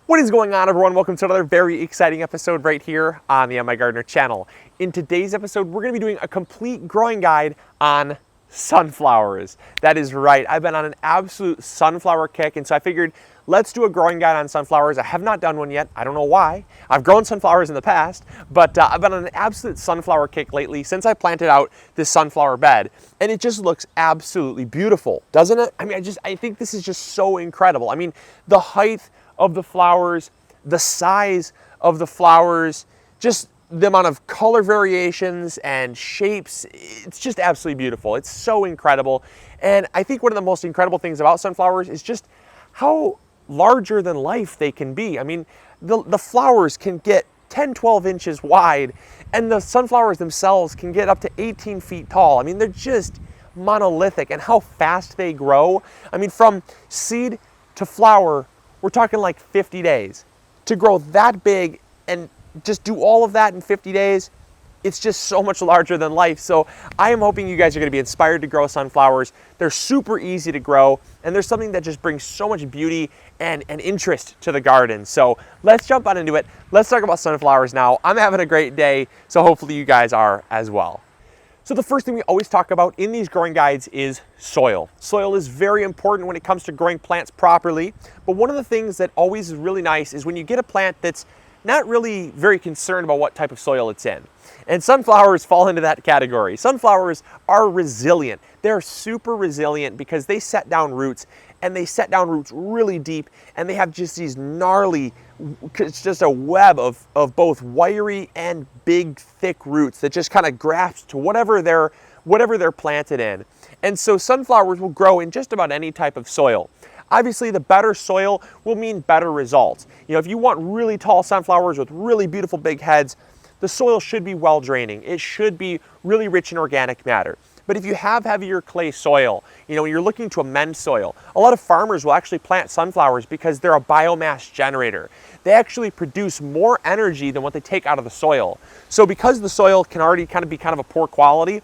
What is going on, everyone? Welcome to another very exciting episode right here on the MIgardener channel. In today's episode, we're going to be doing a complete growing guide on sunflowers. That is right. I've been on an absolute sunflower kick, and so I figured let's do a growing guide on sunflowers. I have not done one yet. I don't know why. I've grown sunflowers in the past, but I've been on an absolute sunflower kick lately since I planted out this sunflower bed, and it just looks absolutely beautiful, doesn't it? I mean, I think this is just so incredible. I mean, the height of the flowers, the size of the flowers, just the amount of color variations and shapes, it's just absolutely beautiful. It's so incredible. And I think one of the most incredible things about sunflowers is just how larger than life they can be. I mean, the flowers can get 10, 12 inches wide, and the sunflowers themselves can get up to 18 feet tall. I mean, they're just monolithic, and how fast they grow. I mean, from seed to flower, we're talking like 50 days. To grow that big and just do all of that in 50 days, it's just so much larger than life. So I am hoping you guys are gonna be inspired to grow sunflowers. They're super easy to grow, and there's something that just brings so much beauty and interest to the garden. So let's jump on into it. Let's talk about sunflowers now. I'm having a great day, so hopefully you guys are as well. So the first thing we always talk about in these growing guides is soil. Soil is very important when it comes to growing plants properly, but one of the things that always is really nice is when you get a plant that's not really very concerned about what type of soil it's in. And sunflowers fall into that category. Sunflowers are resilient. They're super resilient because they set down roots, and they set down roots really deep, and they have just these gnarly, it's just a web of both wiry and big, thick roots that just kind of grasp to whatever they're planted in. And so sunflowers will grow in just about any type of soil. Obviously, the better soil will mean better results. You know, if you want really tall sunflowers with really beautiful big heads, the soil should be well draining. It should be really rich in organic matter. But if you have heavier clay soil, you know, when you're looking to amend soil, a lot of farmers will actually plant sunflowers because they're a biomass generator. They actually produce more energy than what they take out of the soil. So because the soil can already kind of be kind of a poor quality,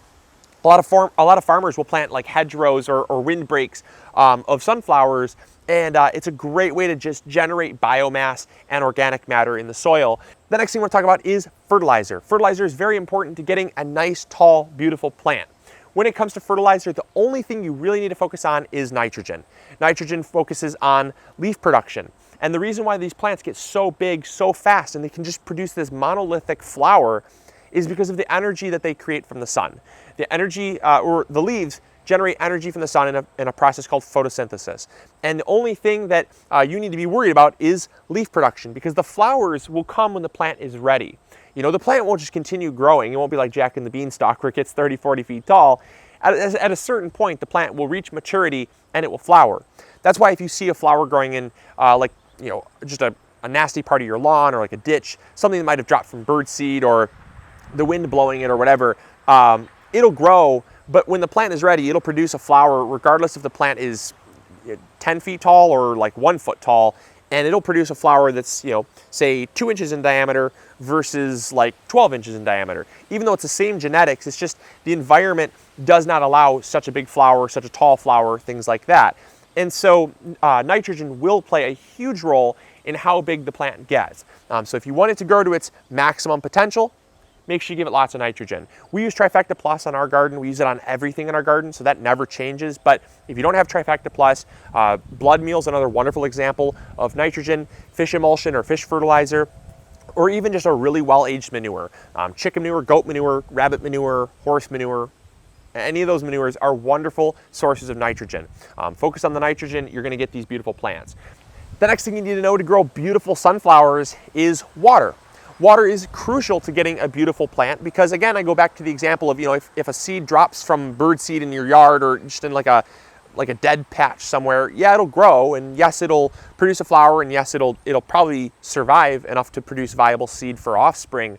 a lot of farmers will plant like hedgerows or windbreaks of sunflowers, and it's a great way to just generate biomass and organic matter in the soil. The next thing we're talking about is fertilizer. Fertilizer is very important to getting a nice, tall, beautiful plant. When it comes to fertilizer, the only thing you really need to focus on is nitrogen. Nitrogen focuses on leaf production. And the reason why these plants get so big so fast and they can just produce this monolithic flower is because of the energy that they create from the sun. The energy, or the leaves, generate energy from the sun in a process called photosynthesis. And the only thing that you need to be worried about is leaf production, because the flowers will come when the plant is ready. You know, the plant won't just continue growing. It won't be like Jack and the Beanstalk where it gets 30, 40 feet tall. At a certain point, the plant will reach maturity and it will flower. That's why if you see a flower growing in like, you know, just a nasty part of your lawn or like a ditch, something that might have dropped from bird seed or the wind blowing it or whatever, it'll grow, but when the plant is ready, it'll produce a flower regardless if the plant is 10 feet tall or like 1 foot tall, and it'll produce a flower that's, you know, say 2 inches in diameter versus like 12 inches in diameter. Even though it's the same genetics, it's just the environment does not allow such a big flower, such a tall flower, things like that. And so nitrogen will play a huge role in how big the plant gets. So if you want it to grow to its maximum potential, make sure you give it lots of nitrogen. We use Trifecta Plus on our garden. We use it on everything in our garden, so that never changes. But if you don't have Trifecta Plus, blood meal is another wonderful example of nitrogen, fish emulsion or fish fertilizer, or even just a really well-aged manure. Chicken manure, goat manure, rabbit manure, horse manure, any of those manures are wonderful sources of nitrogen. Focus on the nitrogen, you're gonna get these beautiful plants. The next thing you need to know to grow beautiful sunflowers is water. Water is crucial to getting a beautiful plant because, again, I go back to the example of, you know, if a seed drops from bird seed in your yard or just in like a dead patch somewhere, yeah, it'll grow, and yes, it'll produce a flower, and yes, it'll probably survive enough to produce viable seed for offspring,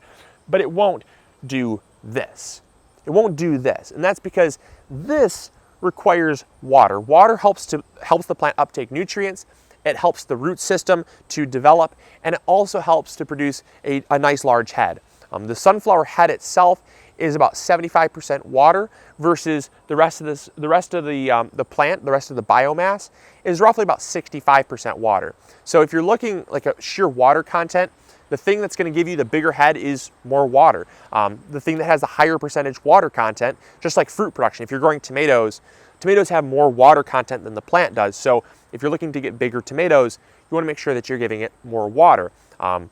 but it won't do this. It won't do this, and that's because this requires water. Water helps the plant uptake nutrients. It helps the root system to develop, and it also helps to produce a nice large head. The sunflower head itself is about 75% water versus the rest of the plant, the rest of the biomass is roughly about 65% water. So if you're looking like a sheer water content, the thing that's going to give you the bigger head is more water. The thing that has the higher percentage water content, just like fruit production. If you're growing tomatoes, tomatoes have more water content than the plant does. So if you're looking to get bigger tomatoes, you want to make sure that you're giving it more water. And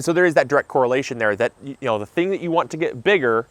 so there is that direct correlation there that, the thing that you want to get bigger,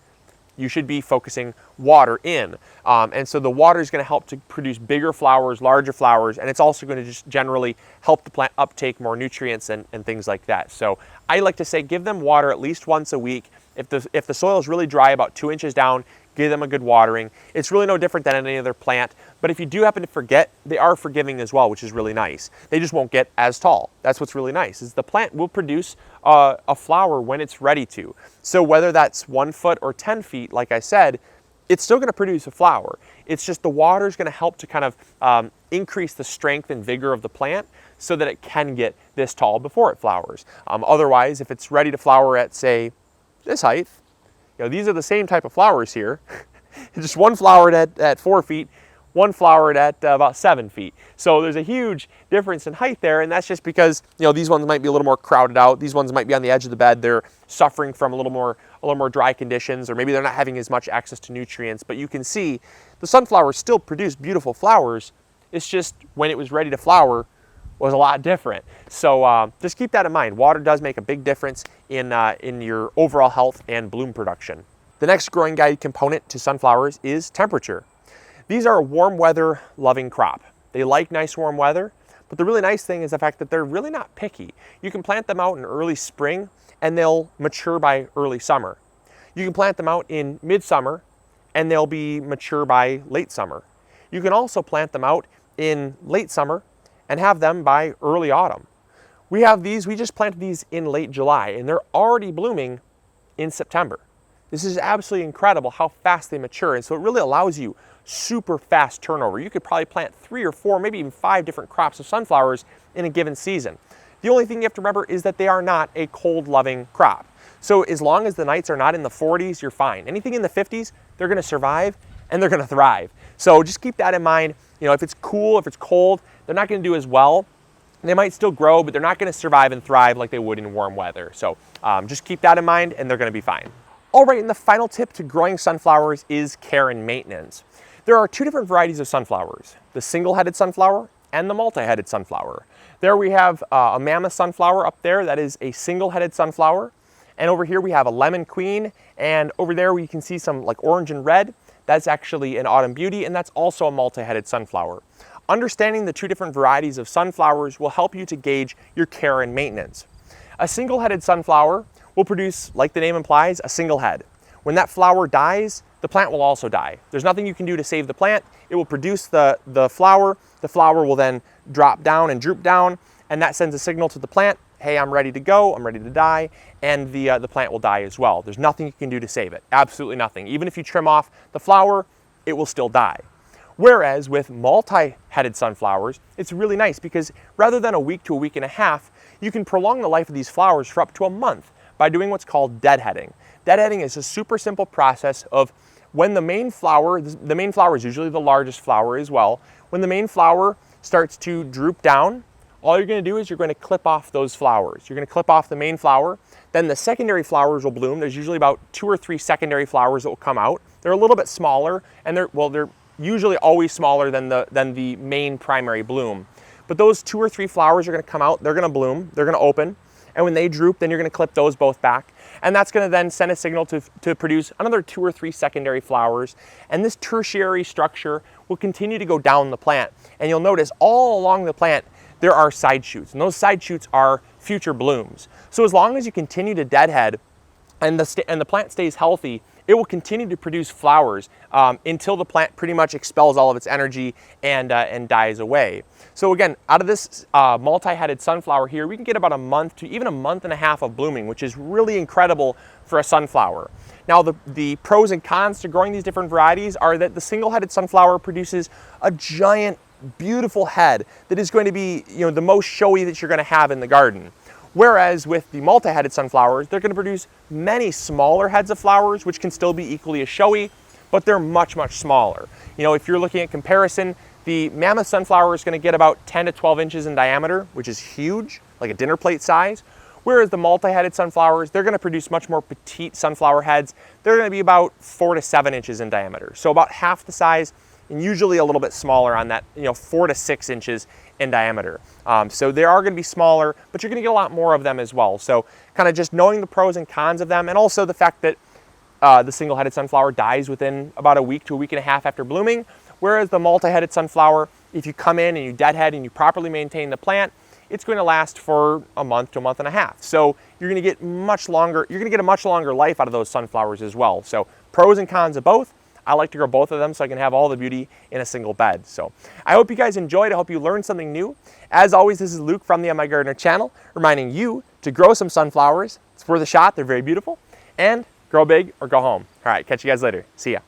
you should be focusing water in. And so the water is going to help to produce bigger flowers, larger flowers, and it's also going to just generally help the plant uptake more nutrients and things like that. So I like to say give them water at least once a week. If the soil is really dry, about 2 inches down, give them a good watering. It's really no different than any other plant, but if you do happen to forget, they are forgiving as well, which is really nice. They just won't get as tall. That's what's really nice, is the plant will produce a flower when it's ready to. So whether that's 1 foot or 10 feet, like I said, it's still gonna produce a flower. It's just the water is gonna help to kind of increase the strength and vigor of the plant so that it can get this tall before it flowers. Otherwise, if it's ready to flower at, say, this height, these are the same type of flowers here. Just one flowered at 4 feet, one flowered at about 7 feet. So there's a huge difference in height there, and that's just because these ones might be a little more crowded out. These ones might be on the edge of the bed. They're suffering from a little more dry conditions, or maybe they're not having as much access to nutrients. But you can see the sunflowers still produce beautiful flowers. It's just when it was ready to flower was a lot different. So just keep that in mind. Water does make a big difference in your overall health and bloom production. The next growing guide component to sunflowers is temperature. These are a warm weather loving crop. They like nice warm weather, but the really nice thing is the fact that they're really not picky. You can plant them out in early spring and they'll mature by early summer. You can plant them out in midsummer and they'll be mature by late summer. You can also plant them out in late summer and have them by early autumn. We just planted these in late July and they're already blooming in September. This is absolutely incredible how fast they mature, and so it really allows you super fast turnover. You could probably plant 3 or 4, maybe even 5 different crops of sunflowers in a given season. The only thing you have to remember is that they are not a cold loving crop. So as long as the nights are not in the 40s, you're fine. Anything in the 50s, they're gonna survive and they're gonna thrive. So just keep that in mind. If it's cool, if it's cold, they're not gonna do as well. They might still grow, but they're not gonna survive and thrive like they would in warm weather. So just keep that in mind and they're gonna be fine. All right, and the final tip to growing sunflowers is care and maintenance. There are 2 different varieties of sunflowers, the single-headed sunflower and the multi-headed sunflower. There we have a mammoth sunflower up there that is a single-headed sunflower. And over here we have a lemon queen, and over there we can see some like orange and red. That's actually an autumn beauty, and that's also a multi-headed sunflower. Understanding the 2 different varieties of sunflowers will help you to gauge your care and maintenance. A single-headed sunflower will produce, like the name implies, a single head. When that flower dies, the plant will also die. There's nothing you can do to save the plant. It will produce the flower. The flower will then drop down and droop down, and that sends a signal to the plant, hey, I'm ready to go, I'm ready to die, and the plant will die as well. There's nothing you can do to save it, absolutely nothing. Even if you trim off the flower, it will still die. Whereas with multi-headed sunflowers, it's really nice because rather than a week to a week and a half, you can prolong the life of these flowers for up to a month by doing what's called deadheading. Deadheading is a super simple process of when the main flower is usually the largest flower as well, when the main flower starts to droop down, all you're going to do is you're going to clip off those flowers. You're going to clip off the main flower, then the secondary flowers will bloom. There's usually about 2 or 3 secondary flowers that will come out. They're a little bit smaller, and they're usually always smaller than the main primary bloom. But those 2 or 3 flowers are going to come out, they're going to bloom, they're going to open, and when they droop, then you're going to clip those both back. And that's going to then send a signal to produce another 2 or 3 secondary flowers. And this tertiary structure will continue to go down the plant. And you'll notice all along the plant, there are side shoots. And those side shoots are future blooms. So as long as you continue to deadhead and the plant stays healthy, it will continue to produce flowers until the plant pretty much expels all of its energy and dies away. So again, out of this multi-headed sunflower here, we can get about a month to even a month and a half of blooming, which is really incredible for a sunflower. Now the pros and cons to growing these different varieties are that the single-headed sunflower produces a giant, beautiful head that is going to be the most showy that you're going to have in the garden. Whereas with the multi-headed sunflowers, they're going to produce many smaller heads of flowers, which can still be equally as showy, but they're much, much smaller. You know, if you're looking at comparison, the mammoth sunflower is going to get about 10 to 12 inches in diameter, which is huge, like a dinner plate size. Whereas the multi-headed sunflowers, they're going to produce much more petite sunflower heads. They're going to be about 4 to 7 inches in diameter. So about half the size, and usually a little bit smaller on that, 4 to 6 inches in diameter. So they are going to be smaller, but you're going to get a lot more of them as well. So kind of just knowing the pros and cons of them, and also the fact that the single-headed sunflower dies within about a week to a week and a half after blooming, whereas the multi-headed sunflower, if you come in and you deadhead and you properly maintain the plant, it's going to last for a month to a month and a half. So you're going to get much longer, you're going to get a much longer life out of those sunflowers as well. So pros and cons of both. I like to grow both of them so I can have all the beauty in a single bed. So I hope you guys enjoyed. I hope you learned something new. As always, this is Luke from the MIgardener channel, reminding you to grow some sunflowers. It's worth a shot. They're very beautiful. And grow big or go home. All right, catch you guys later. See ya.